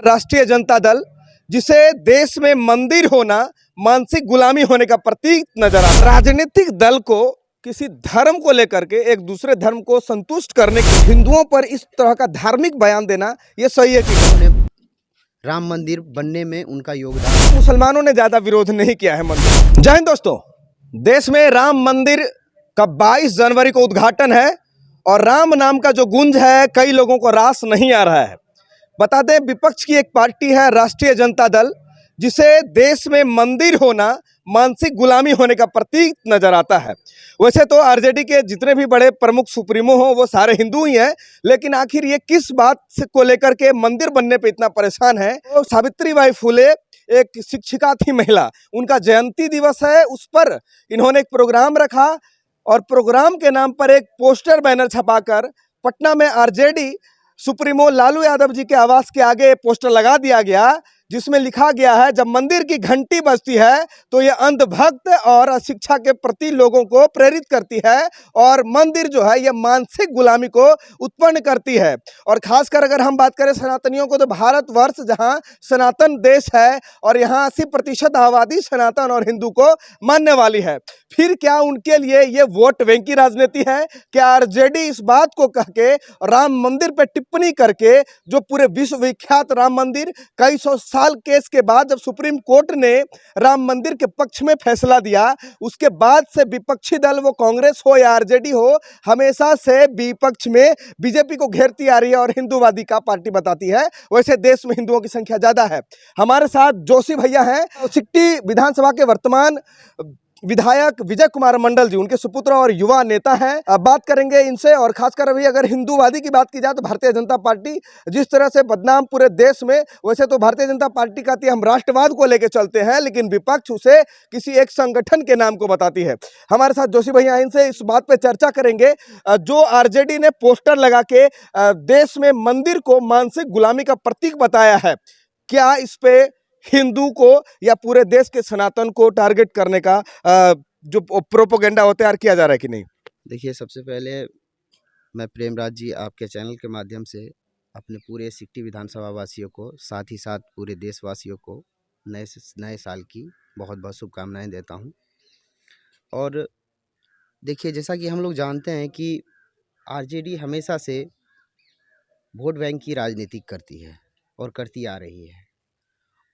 राष्ट्रीय जनता दल, जिसे देश में मंदिर होना मानसिक गुलामी होने का प्रतीक नजर आता है। राजनीतिक दल को किसी धर्म को लेकर के एक दूसरे धर्म को संतुष्ट करने के हिंदुओं पर इस तरह का धार्मिक बयान देना ये सही है कि राम मंदिर बनने में उनका योगदान। मुसलमानों ने ज्यादा विरोध नहीं किया है मंदिर। जय हिंद दोस्तों, देश में राम मंदिर का 22 जनवरी को उद्घाटन है और राम नाम का जो गुंज है कई लोगों को रास नहीं आ रहा है। बता दें, विपक्ष की एक पार्टी है राष्ट्रीय जनता दल, जिसे देश में मंदिर होना मानसिक गुलामी होने का प्रतीक नजर आता है। वैसे तो आरजेडी के जितने भी बड़े प्रमुख सुप्रीमो हो वो सारे हिंदू ही हैं, लेकिन आखिर ये किस बात से को लेकर के मंदिर बनने पे इतना परेशान है। तो सावित्रीबाई फुले एक शिक्षिका थी, महिला, उनका जयंती दिवस है, उस पर इन्होंने एक प्रोग्राम रखा और प्रोग्राम के नाम पर एक पोस्टर बैनर छपाकर पटना में आरजेडी सुप्रीमो लालू यादव जी के आवास के आगे पोस्टर लगा दिया गया, जिसमें लिखा गया है, जब मंदिर की घंटी बजती है तो ये अंधभक्त और अशिक्षा के प्रति लोगों को प्रेरित करती है और मंदिर जो है ये मानसिक गुलामी को उत्पन्न करती है। और खासकर अगर हम बात करें सनातनियों को, तो भारतवर्ष जहां सनातन देश है और यहां 80% आबादी सनातन और हिंदू को मानने वाली है, फिर क्या उनके लिए ये वोट बैंक की राजनीति है? क्या आरजेडी इस बात को कह के राम मंदिर पर टिप्पणी करके, जो पूरे विश्व विख्यात राम मंदिर कई सौ साल केस के बाद जब सुप्रीम कोर्ट ने राम मंदिर के पक्ष में फैसला दिया, उसके बाद से विपक्षी दल वो कांग्रेस हो या आरजेडी हो, हमेशा से विपक्ष में बीजेपी को घेरती आ रही है और हिंदूवादी का पार्टी बताती है। वैसे देश में हिंदुओं की संख्या ज्यादा है। हमारे साथ जोशी भैया हैं, सिकटी विधानसभा के वर्तमान विधायक विजय कुमार मंडल जी, उनके सुपुत्र और युवा नेता हैं। अब बात करेंगे इनसे। और खासकर अभी अगर हिंदूवादी की बात की जाए तो भारतीय जनता पार्टी जिस तरह से बदनाम पूरे देश में, वैसे तो भारतीय जनता पार्टी कहती है हम राष्ट्रवाद को लेकर चलते हैं, लेकिन विपक्ष उसे किसी एक संगठन के नाम को बताती है। हमारे साथ जोशी भैया, इनसे इस बात पर चर्चा करेंगे। जो आरजेडी ने पोस्टर लगा के देश में मंदिर को मानसिक गुलामी का प्रतीक बताया है, क्या इस पे हिंदू को या पूरे देश के सनातन को टारगेट करने का जो प्रोपोगेंडा वो तैयार किया जा रहा है कि नहीं? देखिए, सबसे पहले मैं प्रेमराज जी आपके चैनल के माध्यम से अपने पूरे सिकटी विधानसभा वासियों को, साथ ही साथ पूरे देशवासियों को नए साल की बहुत बहुत शुभकामनाएं देता हूं। और देखिए, जैसा कि हम लोग जानते हैं कि आरजेडी हमेशा से वोट बैंक की राजनीति करती है और करती आ रही है,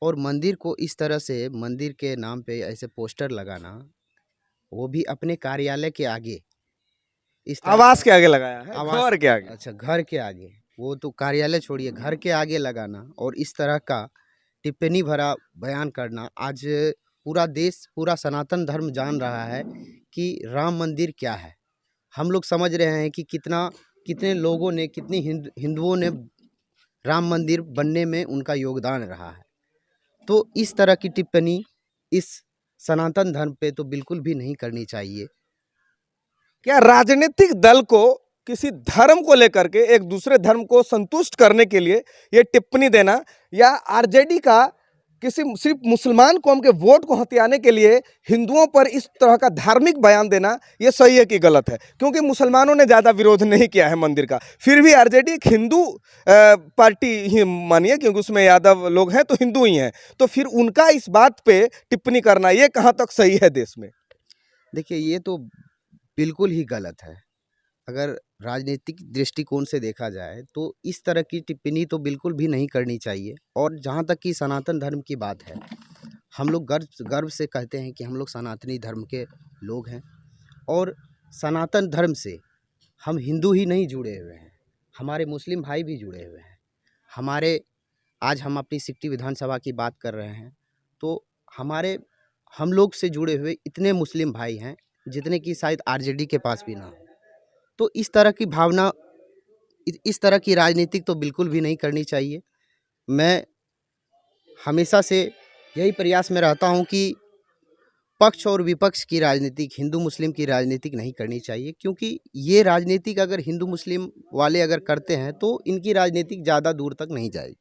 और मंदिर को इस तरह से मंदिर के नाम पे ऐसे पोस्टर लगाना, वो भी अपने कार्यालय के आगे, इस आवास के आगे लगाया है, घर के आगे। अच्छा, घर के आगे, वो तो कार्यालय छोड़िए, घर के आगे लगाना और इस तरह का टिप्पणी भरा बयान करना। आज पूरा देश, पूरा सनातन धर्म जान रहा है कि राम मंदिर क्या है। हम लोग समझ रहे हैं कि कितने लोगों ने, कितने हिंदुओं ने राम मंदिर बनने में उनका योगदान रहा है। तो इस तरह की टिप्पणी इस सनातन धर्म पे तो बिल्कुल भी नहीं करनी चाहिए। क्या राजनीतिक दल को किसी धर्म को लेकर के एक दूसरे धर्म को संतुष्ट करने के लिए ये टिप्पणी देना, या आरजेडी का किसी सिर्फ मुसलमान कौम के वोट को हथियाने के लिए हिंदुओं पर इस तरह का धार्मिक बयान देना, ये सही है कि गलत है? क्योंकि मुसलमानों ने ज़्यादा विरोध नहीं किया है मंदिर का, फिर भी आरजेडी एक हिंदू पार्टी ही मानिए, क्योंकि उसमें यादव लोग हैं तो हिंदू ही हैं, तो फिर उनका इस बात पे टिप्पणी करना ये कहाँ तक सही है देश में? देखिए, ये तो बिल्कुल ही गलत है। अगर राजनीतिक दृष्टिकोण से देखा जाए तो इस तरह की टिप्पणी तो बिल्कुल भी नहीं करनी चाहिए। और जहाँ तक कि सनातन धर्म की बात है, हम लोग गर्व से कहते हैं कि हम लोग सनातनी धर्म के लोग हैं, और सनातन धर्म से हम हिंदू ही नहीं जुड़े हुए हैं, हमारे मुस्लिम भाई भी जुड़े हुए हैं। आज हम अपनी सिकटी विधानसभा की बात कर रहे हैं, तो हम लोग से जुड़े हुए इतने मुस्लिम भाई हैं जितने कि शायद आरजेडी के पास भी ना हो। तो इस तरह की भावना, इस तरह की राजनीति तो बिल्कुल भी नहीं करनी चाहिए। मैं हमेशा से यही प्रयास में रहता हूं कि पक्ष और विपक्ष की राजनीति, हिंदू मुस्लिम की राजनीति नहीं करनी चाहिए, क्योंकि ये राजनीति अगर हिंदू मुस्लिम वाले अगर करते हैं तो इनकी राजनीति ज़्यादा दूर तक नहीं जाएगी।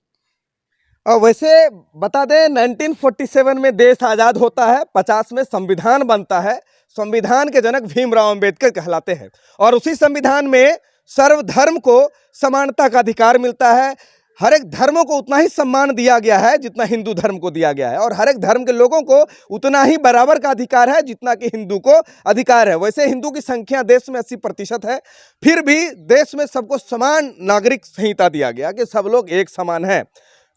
और वैसे बता दें, 1947 में देश आज़ाद होता है, 50 में संविधान बनता है। संविधान के जनक भीमराव अंबेडकर कहलाते हैं और उसी संविधान में सर्वधर्म को समानता का अधिकार मिलता है। हर एक धर्मों को उतना ही सम्मान दिया गया है जितना हिंदू धर्म को दिया गया है, और हर एक धर्म के लोगों को उतना ही बराबर का अधिकार है जितना कि हिंदू को अधिकार है। वैसे हिंदू की संख्या देश में 80% है, फिर भी देश में सबको समान नागरिक संहिता दिया गया कि सब लोग एक समान हैं।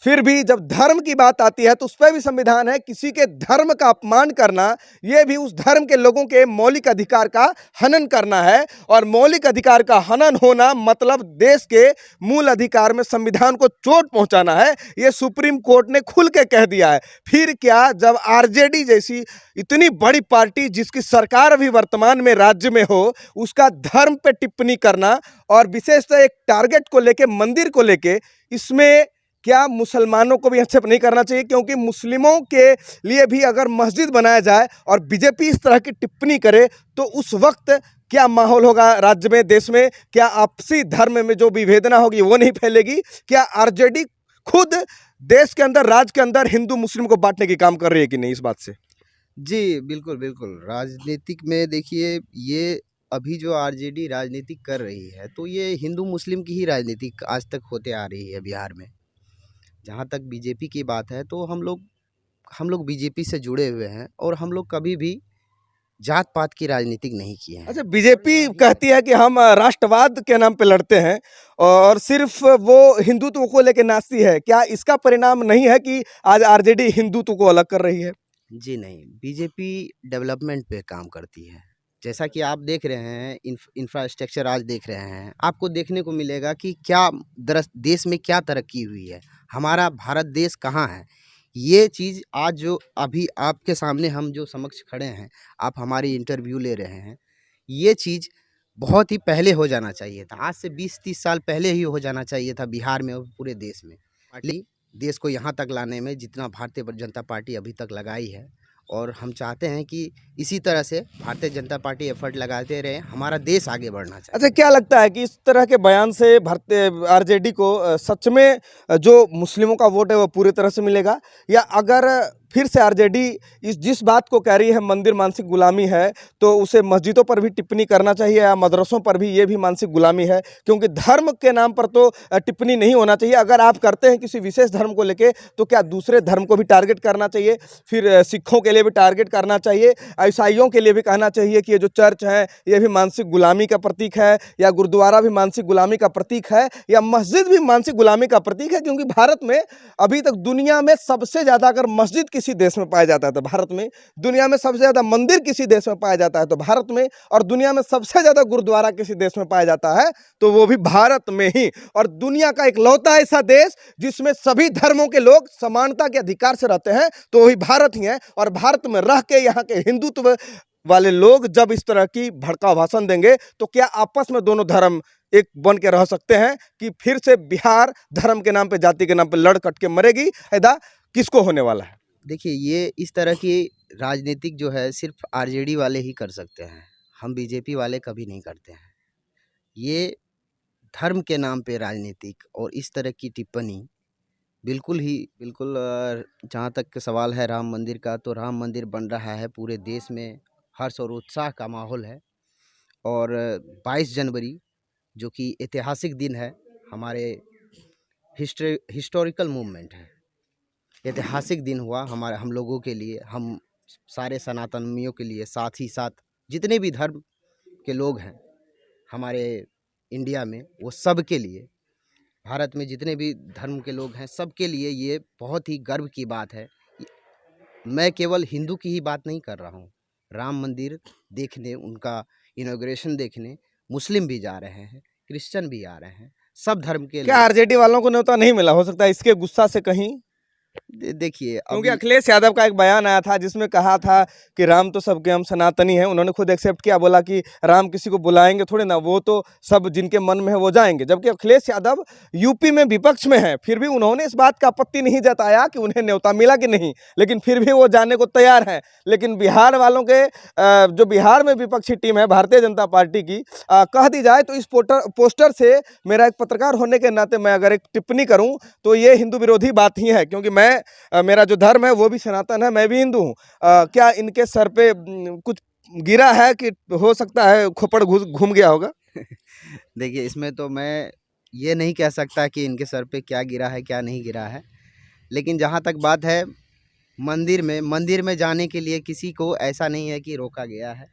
फिर भी जब धर्म की बात आती है तो उस पर भी संविधान है, किसी के धर्म का अपमान करना यह भी उस धर्म के लोगों के मौलिक अधिकार का हनन करना है, और मौलिक अधिकार का हनन होना मतलब देश के मूल अधिकार में संविधान को चोट पहुंचाना है। यह सुप्रीम कोर्ट ने खुल के कह दिया है। फिर क्या, जब आरजेडी जैसी इतनी बड़ी पार्टी जिसकी सरकार अभी वर्तमान में राज्य में हो, उसका धर्म पे टिप्पणी करना, और विशेषतः एक टारगेट को लेके, मंदिर को लेके, इसमें क्या मुसलमानों को भी हस्तक्षेप नहीं करना चाहिए? क्योंकि मुस्लिमों के लिए भी अगर मस्जिद बनाया जाए और बीजेपी इस तरह की टिप्पणी करे तो उस वक्त क्या माहौल होगा राज्य में, देश में? क्या आपसी धर्म में जो विभेदना होगी वो नहीं फैलेगी? क्या आरजेडी खुद देश के अंदर, राज्य के अंदर हिंदू मुस्लिम को बांटने की काम कर रही है कि नहीं इस बात से? जी, बिल्कुल, बिल्कुल। राजनीतिक में देखिए, ये अभी जो आरजेडी राजनीतिक कर रही है, तो ये हिंदू मुस्लिम की ही राजनीति आज तक होते आ रही है बिहार में। जहाँ तक बीजेपी की बात है, तो हम लोग बीजेपी से जुड़े हुए हैं, और हम लोग कभी भी जात पात की राजनीतिक नहीं किए हैं। अच्छा, बीजेपी कहती है कि हम राष्ट्रवाद के नाम पे लड़ते हैं और सिर्फ वो हिंदुत्व को लेकर नाचती है। क्या इसका परिणाम नहीं है कि आज आरजेडी हिंदुत्व को अलग कर रही है? जी नहीं, बीजेपी डेवलपमेंट पे काम करती है। जैसा कि आप देख रहे हैं, इंफ्रास्ट्रक्चर आज देख रहे हैं, आपको देखने को मिलेगा कि क्या देश में क्या तरक्की हुई है, हमारा भारत देश कहाँ है। ये चीज़ आज जो अभी आपके सामने हम जो समक्ष खड़े हैं, आप हमारी इंटरव्यू ले रहे हैं, ये चीज़ बहुत ही पहले हो जाना चाहिए था। आज से 20-30 साल पहले ही हो जाना चाहिए था बिहार में और पूरे देश में। पार्टी देश को यहाँ तक लाने में जितना भारतीय जनता पार्टी अभी तक लगाई है, और हम चाहते हैं कि इसी तरह से भारतीय जनता पार्टी एफर्ट लगाते रहे, हमारा देश आगे बढ़ना चाहिए। अच्छा, क्या लगता है कि इस तरह के बयान से भारतीय आरजेडी को सच में जो मुस्लिमों का वोट है वो पूरी तरह से मिलेगा, या अगर फिर से आरजेडी जिस बात को कह रही है मंदिर मानसिक गुलामी है, तो उसे मस्जिदों पर भी टिप्पणी करना चाहिए, या मदरसों पर भी ये भी मानसिक गुलामी है? क्योंकि धर्म के नाम पर तो टिप्पणी नहीं होना चाहिए। अगर आप करते हैं किसी विशेष धर्म को लेके, तो क्या दूसरे धर्म को भी टारगेट करना चाहिए? फिर सिखों के लिए भी टारगेट करना चाहिए, ईसाइयों के लिए भी कहना चाहिए कि ये जो चर्च है ये भी मानसिक गुलामी का प्रतीक है, या गुरुद्वारा भी मानसिक गुलामी का प्रतीक है, या मस्जिद भी मानसिक गुलामी का प्रतीक है? क्योंकि भारत में अभी तक दुनिया में सबसे ज़्यादा अगर मस्जिद किसी देश में पाया जाता है तो भारत में, दुनिया में सबसे ज़्यादा मंदिर किसी देश में पाया जाता है तो भारत में, और दुनिया में सबसे ज़्यादा गुरुद्वारा किसी देश में पाया जाता है तो वो भी भारत में ही। और दुनिया का इकलौता ऐसा देश जिसमें सभी धर्मों के लोग समानता के अधिकार से रहते हैं तो वही भारत ही है। और भारत में रह के यहाँ के हिंदुत्व वाले लोग जब इस तरह की भड़काऊ भाषण देंगे तो क्या आपस में दोनों धर्म एक बन के रह सकते हैं, कि फिर से बिहार धर्म के नाम पे, जाति के नाम पे लड़ कट के मरेगी? ऐदा किसको होने वाला है? देखिए, ये इस तरह की राजनीतिक जो है सिर्फ आरजेडी वाले ही कर सकते हैं, हम बीजेपी वाले कभी नहीं करते हैं। ये धर्म के नाम पे राजनीतिक और इस तरह की टिप्पणी बिल्कुल जहाँ तक के सवाल है राम मंदिर का, तो राम मंदिर बन रहा है, पूरे देश में हर्ष और उत्साह का माहौल है। और 22 जनवरी जो कि ऐतिहासिक दिन है, हमारे हिस्टोरिकल मूवमेंट है, ऐतिहासिक दिन हुआ हम लोगों के लिए, हम सारे सनातनियों के लिए, साथ ही साथ जितने भी धर्म के लोग हैं हमारे इंडिया में, वो सब के लिए, भारत में जितने भी धर्म के लोग हैं सबके लिए ये बहुत ही गर्व की बात है। मैं केवल हिंदू की ही बात नहीं कर रहा हूँ, राम मंदिर देखने, उनका इनॉग्रेशन देखने मुस्लिम भी जा रहे हैं, क्रिश्चियन भी आ रहे हैं, सब धर्म के क्या आरजेडी वालों को न्योता नहीं मिला? हो सकता है इसके गुस्सा से कहीं। देखिए, क्योंकि अखिलेश यादव का एक बयान आया था जिसमें कहा था कि राम तो सबके हम सनातनी हैं, उन्होंने खुद एक्सेप्ट किया, बोला कि राम किसी को बुलाएंगे थोड़े ना, वो तो सब जिनके मन में है वो जाएंगे। जबकि अखिलेश यादव यूपी में विपक्ष में है, फिर भी उन्होंने इस बात का आपत्ति नहीं जताया कि उन्हें न्योता मिला कि नहीं, लेकिन फिर भी वो जाने को तैयार हैं। लेकिन बिहार वालों के जो बिहार में विपक्षी टीम है भारतीय जनता पार्टी की, कह दी जाए तो इस पोस्टर से मेरा एक पत्रकार होने के नाते मैं अगर एक टिप्पणी करूँ तो ये हिंदू विरोधी बात ही है, क्योंकि मेरा जो धर्म है वो भी सनातन है, मैं भी हिंदू हूँ। क्या इनके सर पे कुछ गिरा है कि हो सकता है खोपड़ घूम गया होगा? देखिए, इसमें तो मैं ये नहीं कह सकता कि इनके सर पे क्या गिरा है क्या नहीं गिरा है, लेकिन जहाँ तक बात है मंदिर में जाने के लिए किसी को ऐसा नहीं है कि रोका गया है।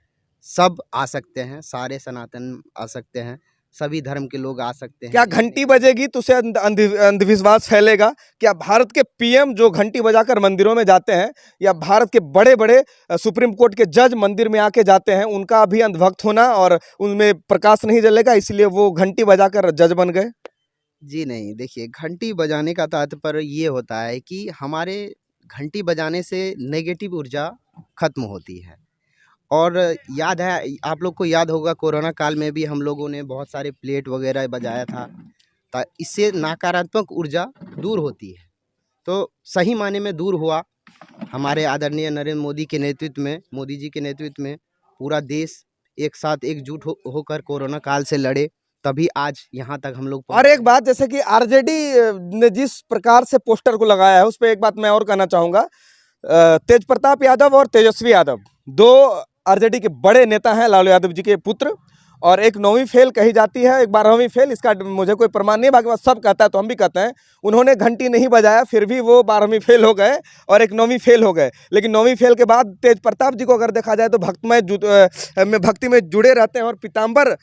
सब आ सकते हैं, सारे सनातन आ सकते हैं, सभी धर्म के लोग आ सकते हैं। क्या घंटी बजेगी तो उसे अंधविश्वास फैलेगा? क्या भारत के पीएम जो घंटी बजाकर मंदिरों में जाते हैं, या भारत के बड़े बड़े सुप्रीम कोर्ट के जज मंदिर में आके जाते हैं, उनका भी अंधभक्त होना और उनमें प्रकाश नहीं जलेगा इसलिए वो घंटी बजाकर जज बन गए? जी नहीं, देखिए घंटी बजाने का तात्पर्य ये होता है कि हमारे घंटी बजाने से नेगेटिव ऊर्जा खत्म होती है। और याद है, आप लोग को याद होगा कोरोना काल में भी हम लोगों ने बहुत सारे प्लेट वगैरह बजाया था, इससे नकारात्मक ऊर्जा दूर होती है। तो सही मायने में दूर हुआ। हमारे आदरणीय नरेंद्र मोदी के नेतृत्व में, मोदी जी के नेतृत्व में पूरा देश एक साथ एकजुट होकर कोरोना काल से लड़े, तभी आज यहाँ तक हम लोग और एक बात, जैसे कि आरजेडी ने जिस प्रकार से पोस्टर को लगाया है उस पर एक बात मैं और कहना चाहूँगा। तेज प्रताप यादव और तेजस्वी यादव दो आरजेडी के बड़े नेता हैं, लालू यादव जी के पुत्र, और एक 9वीं फेल कही जाती है, एक 12वीं फेल, इसका मुझे कोई प्रमाण नहीं, बाकी बात सब कहता है तो हम भी कहते हैं। उन्होंने घंटी नहीं बजाया फिर भी वो 12वीं फेल हो गए और एक 9वीं फेल हो गए। लेकिन 9वीं फेल के बाद तेज प्रताप जी को अगर देखा जाए तो भक्ति में जुड़े रहते हैं और पीताम्बर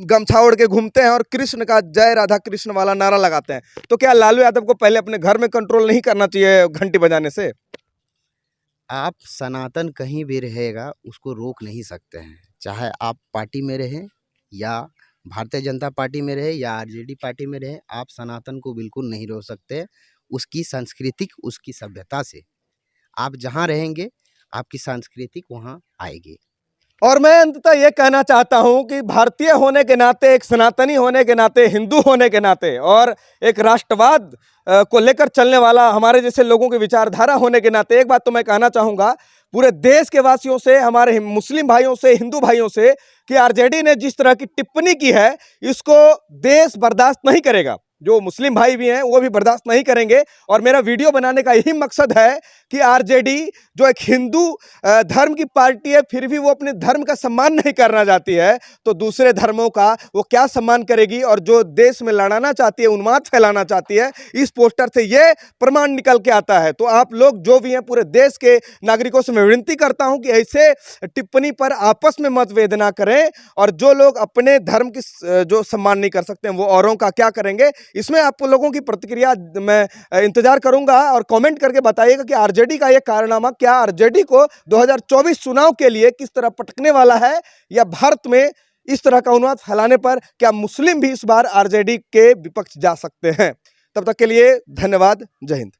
गमछा ओढ़ के घूमते हैं और कृष्ण का जय राधा कृष्ण वाला नारा लगाते हैं। तो क्या लालू यादव को पहले अपने घर में कंट्रोल नहीं करना चाहिए घंटी बजाने से? आप सनातन कहीं भी रहेगा उसको रोक नहीं सकते हैं, चाहे आप पार्टी में रहें या भारतीय जनता पार्टी में रहे या आरजेडी पार्टी में रहे, आप सनातन को बिल्कुल नहीं रोक सकते। उसकी सांस्कृतिक, उसकी सभ्यता से आप जहाँ रहेंगे आपकी सांस्कृतिक वहाँ आएगी। और मैं अंततः ये कहना चाहता हूं कि भारतीय होने के नाते, एक सनातनी होने के नाते, हिंदू होने के नाते और एक राष्ट्रवाद को लेकर चलने वाला हमारे जैसे लोगों की विचारधारा होने के नाते एक बात तो मैं कहना चाहूँगा पूरे देश के वासियों से, हमारे मुस्लिम भाइयों से, हिंदू भाइयों से, कि आरजेडी ने जिस तरह की टिप्पणी की है इसको देश बर्दाश्त नहीं करेगा। जो मुस्लिम भाई भी हैं वो भी बर्दाश्त नहीं करेंगे। और मेरा वीडियो बनाने का यही मकसद है कि आरजेडी जो एक हिंदू धर्म की पार्टी है फिर भी वो अपने धर्म का सम्मान नहीं करना चाहती है, तो दूसरे धर्मों का वो क्या सम्मान करेगी? और जो देश में लड़ाना चाहती है, उन्माद फैलाना चाहती है, इस पोस्टर से ये प्रमाण निकल के आता है। तो आप लोग जो भी हैं, पूरे देश के नागरिकों से मैं विनती करता हूं कि ऐसे टिप्पणी पर आपस में मतभेद ना करें, और जो लोग अपने धर्म की जो सम्मान नहीं कर सकते हैं वो औरों का क्या करेंगे? इसमें आप लोगों की प्रतिक्रिया मैं इंतजार करूंगा और कमेंट करके बताइएगा कि आरजेडी का ये कारनामा क्या आरजेडी को 2024 चुनाव के लिए किस तरह पटकने वाला है, या भारत में इस तरह का उन्माद फैलाने पर क्या मुस्लिम भी इस बार आरजेडी के विपक्ष जा सकते हैं। तब तक के लिए धन्यवाद। जय हिंद।